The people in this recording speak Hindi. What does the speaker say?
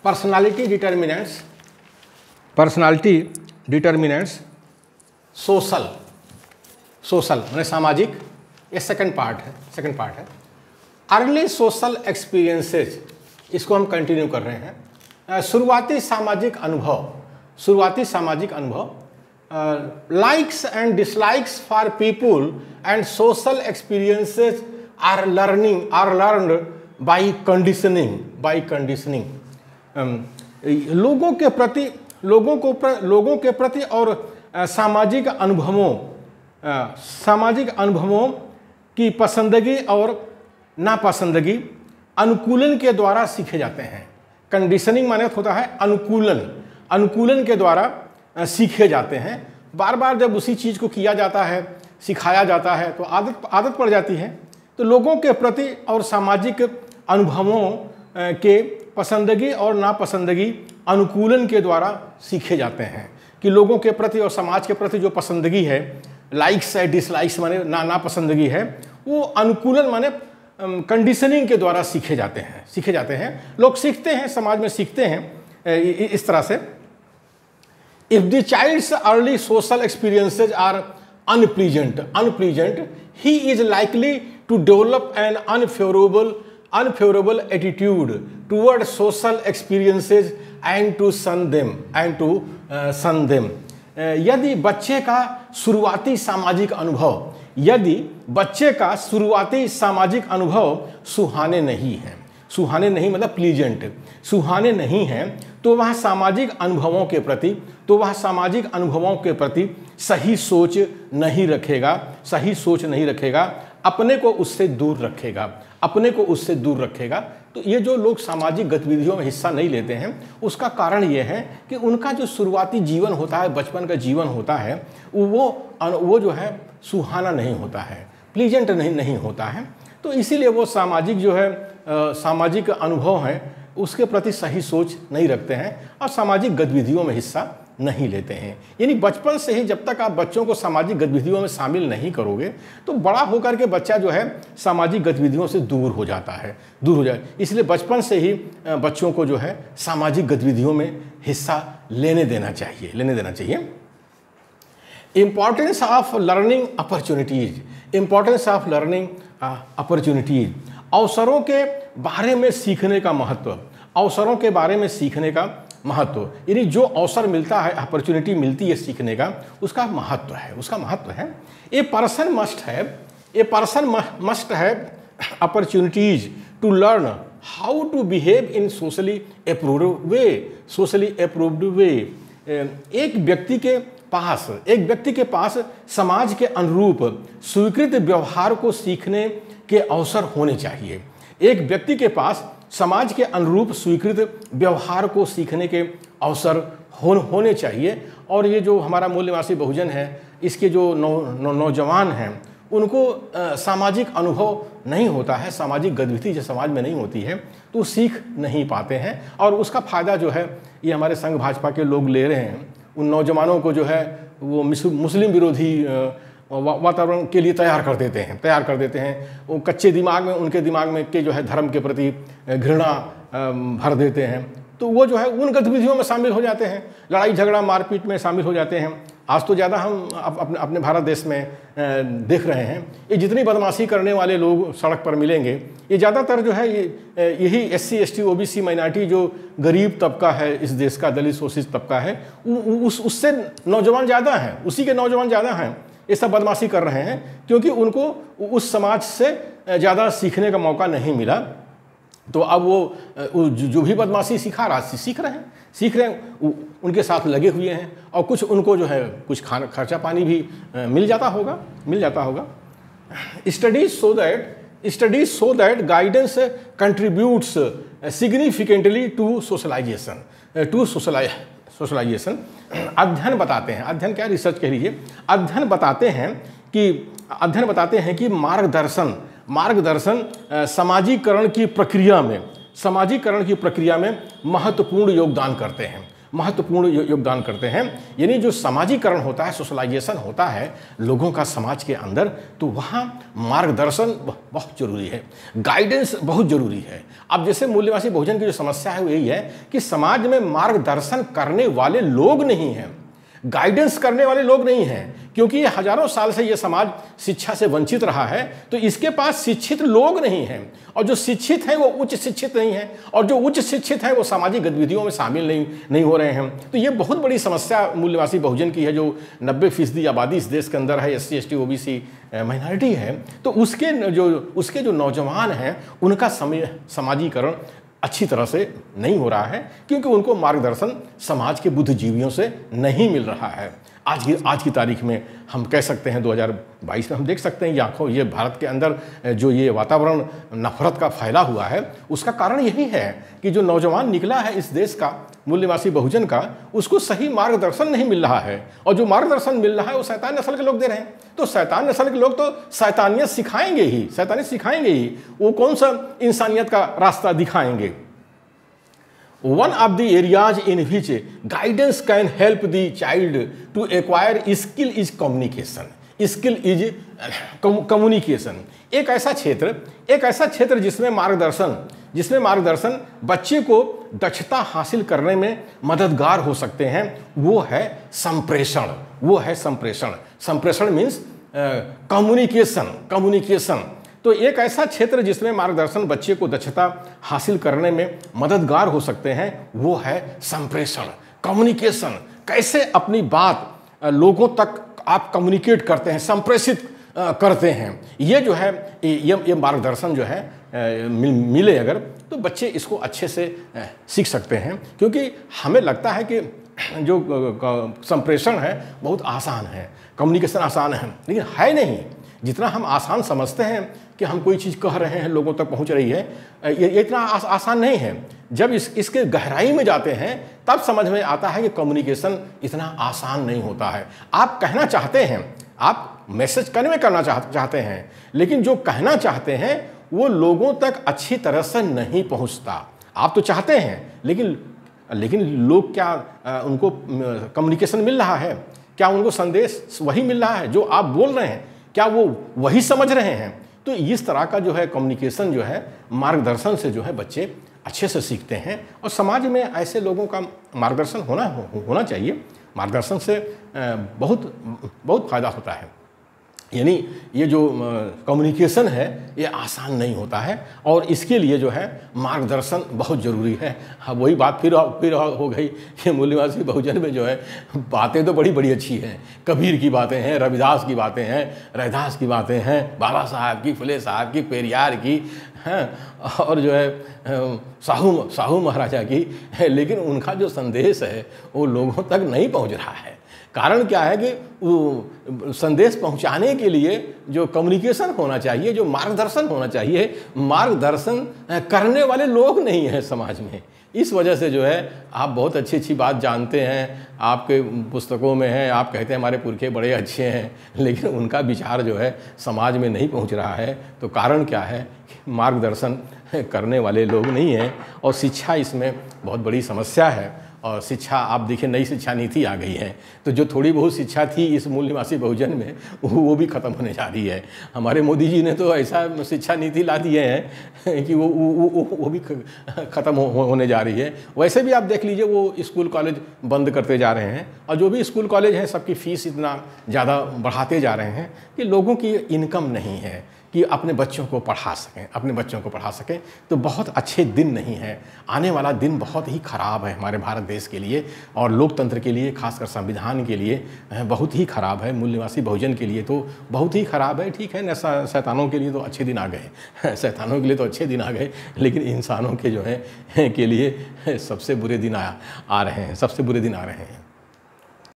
पर्सनालिटी डिटर्मिनेंट्स सोशल माने सामाजिक, ये सेकंड पार्ट है। अर्ली सोशल एक्सपीरियंसेस, इसको हम कंटिन्यू कर रहे हैं। शुरुआती सामाजिक अनुभव, likes and dislikes for people and social experiences are learned by conditioning. लोगों के प्रति और सामाजिक अनुभवों की पसंदगी और नापसंदगी अनुकूलन के द्वारा सीखे जाते हैं। कंडीशनिंग माने होता है अनुकूलन के द्वारा सीखे जाते हैं। बार बार जब उसी चीज़ को किया जाता है, सिखाया जाता है, तो आदत पड़ जाती है। तो लोगों के प्रति और सामाजिक अनुभवों के पसंदगी और नापसंदगी अनुकूलन के द्वारा सीखे जाते हैं कि लोगों के प्रति और समाज के प्रति जो पसंदगी है, लाइक्स है, डिसलाइक्स माने नापसंदगी है, वो अनुकूलन माने कंडीशनिंग के द्वारा सीखे जाते हैं। लोग सीखते हैं, समाज में सीखते हैं इस तरह से। If the child's early social experiences are unpleasant, he is likely to develop an unfavorable attitude toward social experiences and to shun them. यदि बच्चे का शुरुआती सामाजिक अनुभव सुहाने नहीं मतलब प्लीजेंट, सुहाने नहीं है, तो वह सामाजिक अनुभवों के प्रति सही सोच नहीं रखेगा, अपने को उससे दूर रखेगा। तो ये जो लोग सामाजिक गतिविधियों में हिस्सा नहीं लेते हैं, उसका कारण ये है कि उनका जो शुरुआती जीवन होता है, बचपन का जीवन होता है, वो जो है सुहाना नहीं होता है, प्लीजेंट नहीं होता है। तो इसीलिए वो सामाजिक अनुभव हैं उसके प्रति सही सोच नहीं रखते हैं और सामाजिक गतिविधियों में हिस्सा नहीं लेते हैं। यानी बचपन से ही जब तक आप बच्चों को सामाजिक गतिविधियों में शामिल नहीं करोगे, तो बड़ा होकर के बच्चा जो है सामाजिक गतिविधियों से दूर हो जाए। इसलिए बचपन से ही बच्चों को जो है सामाजिक गतिविधियों में हिस्सा लेने देना चाहिए। इम्पॉर्टेंस ऑफ लर्निंग अपॉर्चुनिटीज, अवसरों के बारे में सीखने का महत्व, यानी जो अवसर मिलता है, अपॉर्चुनिटी मिलती है सीखने का, उसका महत्व है। A person must have opportunities to learn how to behave in socially approved way. एक व्यक्ति के पास समाज के अनुरूप स्वीकृत व्यवहार को सीखने के अवसर होने चाहिए। एक व्यक्ति के पास समाज के अनुरूप स्वीकृत व्यवहार को सीखने के अवसर होने चाहिए। और ये जो हमारा मूल निवासी बहुजन है, इसके जो नौजवान हैं, उनको सामाजिक अनुभव नहीं होता है, सामाजिक गतिविधि जो समाज में नहीं होती है, तो सीख नहीं पाते हैं। और उसका फ़ायदा जो है ये हमारे संघ भाजपा के लोग ले रहे हैं। उन नौजवानों को जो है वो मुस्लिम विरोधी वातावरण के लिए तैयार कर देते हैं। वो कच्चे दिमाग में, उनके दिमाग में के जो है धर्म के प्रति घृणा भर देते हैं, तो वो जो है उन गतिविधियों में शामिल हो जाते हैं, लड़ाई झगड़ा मारपीट में शामिल हो जाते हैं। आज तो ज़्यादा हम अपने भारत देश में देख रहे हैं, ये जितनी बदमाशी करने वाले लोग सड़क पर मिलेंगे, ये ज़्यादातर जो है यही SC ST OBC माइनॉरिटी जो गरीब तबका है इस देश का, दलित शोषित तबका है, उससे नौजवान ज़्यादा हैं, उसी के नौजवान ज़्यादा हैं। ये सब बदमाशी कर रहे हैं क्योंकि उनको उस समाज से ज़्यादा सीखने का मौका नहीं मिला। तो अब वो जो भी बदमाशी सीख रहे हैं, उनके साथ लगे हुए हैं, और कुछ उनको जो है कुछ खर्चा पानी भी मिल जाता होगा। Studies so that guidance contributes significantly to socialisation. अध्ययन बताते हैं, रिसर्च कह लीजिए, अध्ययन बताते हैं कि मार्गदर्शन समाजीकरण की प्रक्रिया में महत्वपूर्ण योगदान करते हैं। महत्वपूर्ण योगदान करते हैं। यानी जो सामाजिकरण होता है, सोशलाइजेशन होता है लोगों का समाज के अंदर, तो वहाँ मार्गदर्शन बहुत ज़रूरी है, गाइडेंस बहुत ज़रूरी है। अब जैसे मूल्यवासी बहुजन की जो समस्या है वो यही है कि समाज में मार्गदर्शन करने वाले लोग नहीं हैं, गाइडेंस करने वाले लोग नहीं हैं, क्योंकि हजारों साल से ये समाज शिक्षा से वंचित रहा है, तो इसके पास शिक्षित लोग नहीं हैं, और जो शिक्षित हैं वो उच्च शिक्षित नहीं हैं, और जो उच्च शिक्षित हैं वो सामाजिक गतिविधियों में शामिल नहीं हो रहे हैं। तो ये बहुत बड़ी समस्या मूल्यवासी बहुजन की है, जो 90% आबादी इस देश के अंदर है, SC ST OBC माइनॉरिटी है। तो उसके जो नौजवान हैं उनका समाजीकरण अच्छी तरह से नहीं हो रहा है, क्योंकि उनको मार्गदर्शन समाज के बुद्धिजीवियों से नहीं मिल रहा है। आज की तारीख में हम कह सकते हैं 2022 में हम देख सकते हैं ये भारत के अंदर जो ये वातावरण नफरत का फैला हुआ है, उसका कारण यही है कि जो नौजवान निकला है इस देश का, मूल्यवासी बहुजन का, उसको सही मार्गदर्शन नहीं मिल रहा है, और जो मार्गदर्शन मिल रहा है वो शैतान नस्ल के लोग दे रहे हैं। तो शैतान नस्ल के लोग तो शैतानियत सिखाएंगे ही, वो कौन सा इंसानियत का रास्ता दिखाएंगे। One of the areas in which guidance can help the child to acquire skill is communication. Skill is communication. एक ऐसा क्षेत्र जिसमें मार्गदर्शन बच्चे को दक्षता हासिल करने में मददगार हो सकते हैं, वो है संप्रेषण। संप्रेषण मीन्स कम्युनिकेशन। तो एक ऐसा क्षेत्र जिसमें मार्गदर्शन बच्चे को दक्षता हासिल करने में मददगार हो सकते हैं, वो है संप्रेषण, कम्युनिकेशन। कैसे अपनी बात लोगों तक आप कम्युनिकेट करते हैं, संप्रेषित करते हैं, ये जो है ये मार्गदर्शन जो है मिले अगर, तो बच्चे इसको अच्छे से सीख सकते हैं। क्योंकि हमें लगता है कि जो संप्रेषण है बहुत आसान है, कम्युनिकेशन आसान है, लेकिन है नहीं। जितना हम आसान समझते हैं कि हम कोई चीज़ कह रहे हैं, लोगों तक पहुंच रही है, ये इतना आसान नहीं है। जब इसके गहराई में जाते हैं तब समझ में आता है कि कम्युनिकेशन इतना आसान नहीं होता है। आप कहना चाहते हैं, आप मैसेज कन्वे करना चाहते हैं, लेकिन जो कहना चाहते हैं वो लोगों तक अच्छी तरह से नहीं पहुंचता। आप तो चाहते हैं, लेकिन लोग क्या उनको कम्युनिकेशन मिल रहा है? क्या उनको संदेश वही मिल रहा है जो आप बोल रहे हैं? क्या वो वही समझ रहे हैं? तो इस तरह का जो है कम्युनिकेशन जो है मार्गदर्शन से जो है बच्चे अच्छे से सीखते हैं, और समाज में ऐसे लोगों का मार्गदर्शन होना चाहिए। मार्गदर्शन से बहुत फ़ायदा होता है। यानी ये जो कम्युनिकेशन है ये आसान नहीं होता है, और इसके लिए जो है मार्गदर्शन बहुत ज़रूरी है। हाँ, वही बात फिर हो गई कि मूल्यवासी बहुजन में जो है बातें तो बड़ी अच्छी हैं। कबीर की बातें हैं, रविदास की बातें हैं, रैदास की बातें हैं, बाबा साहब की, फुले साहब की, पेरियार की हैं, और जो है साहू महाराजा की, लेकिन उनका जो संदेश है वो लोगों तक नहीं पहुँच रहा है। कारण क्या है कि वो संदेश पहुंचाने के लिए जो कम्युनिकेशन होना चाहिए, जो मार्गदर्शन होना चाहिए, मार्गदर्शन करने वाले लोग नहीं हैं समाज में। इस वजह से जो है आप बहुत अच्छी बात जानते हैं, आपके पुस्तकों में है, आप कहते हैं हमारे पुरखे बड़े अच्छे हैं, लेकिन उनका विचार जो है समाज में नहीं पहुंच रहा है। तो कारण क्या है? मार्गदर्शन करने वाले लोग नहीं हैं, और शिक्षा इसमें बहुत बड़ी समस्या है। और शिक्षा, आप देखिए नई शिक्षा नीति आ गई है, तो जो थोड़ी बहुत शिक्षा थी इस मूल्यवासी बहुजन में वो भी ख़त्म होने जा रही है। हमारे मोदी जी ने तो ऐसा शिक्षा नीति ला दिए हैं कि वो भी ख़त्म होने जा रही है। वैसे भी आप देख लीजिए वो स्कूल कॉलेज बंद करते जा रहे हैं, और जो भी स्कूल कॉलेज हैं सबकी फ़ीस इतना ज़्यादा बढ़ाते जा रहे हैं कि लोगों की इनकम नहीं है कि अपने बच्चों को पढ़ा सकें। तो बहुत अच्छे दिन नहीं है, आने वाला दिन बहुत ही ख़राब है हमारे भारत देश के लिए और लोकतंत्र के लिए, खासकर संविधान के लिए बहुत ही ख़राब है। मूल्यवासी बहुजन के लिए तो बहुत ही ख़राब है। ठीक है ना, शैतानों के लिए तो अच्छे दिन आ गए, लेकिन इंसानों के जो है के लिए सबसे बुरे दिन आ रहे हैं।